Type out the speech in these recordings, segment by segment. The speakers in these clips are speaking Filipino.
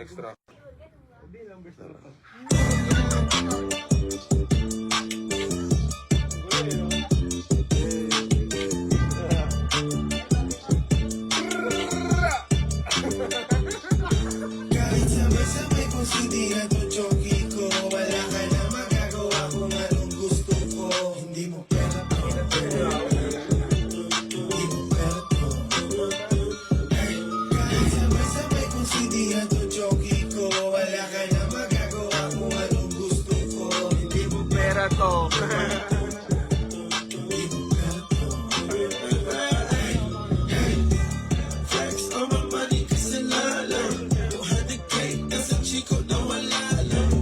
Extra. Kahit sabay-sabay kung sindihan to jockey ko, wala ka na magagawa kung anong gusto ko. Hindi mo pera to, hindi mo pera to. Kahit sabay-sabay kung sindihan to jockey ko, wala ka na magagawa kung anong gusto ko. Hindi mo Pera to. Hindi mo pera to. Flex on my money kasi lalo 200K nasa chiko na wala lang.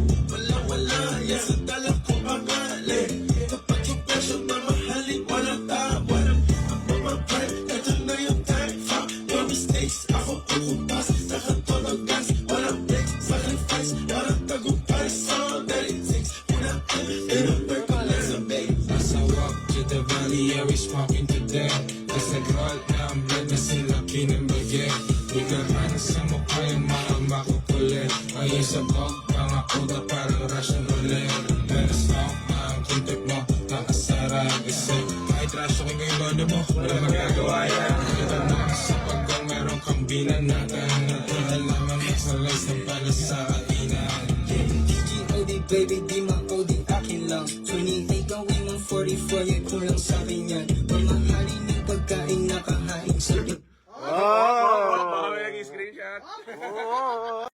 Wala yan sa dala ko pangalan. Kapag yung presyo mamahalin walang tawan. Ang mga prime, eto na yung time. Fuck your mistakes, ako kukumpas. Nakatulog gas, walang breaks. Sacrifice, walang tagumpay. It's all that it takes. Una ka, in-over ko lang sa base. As I walk to the valley, I was walking to death. As I crawled down, blood na sila kinambagay. Bigahan sa mukha yung mga makukulit. Ayun sa bog, mga kuda parang Russian roulette. Meron ang kuntik mo, nakasarag. Kasi kahit rasyo ko yung lodo mo, wala magagawa yan. Ito na sa pagkong meron kang binanatan. Nagkakalaman mo sa rice ng pala sa kainan. DGOD baby, di ma-OD akin lang 28 gawin ng 44, yun kulang sa'kin yan. Mamahalin yung pagkain nakahain sa Oh! Baka may nag-screenshot.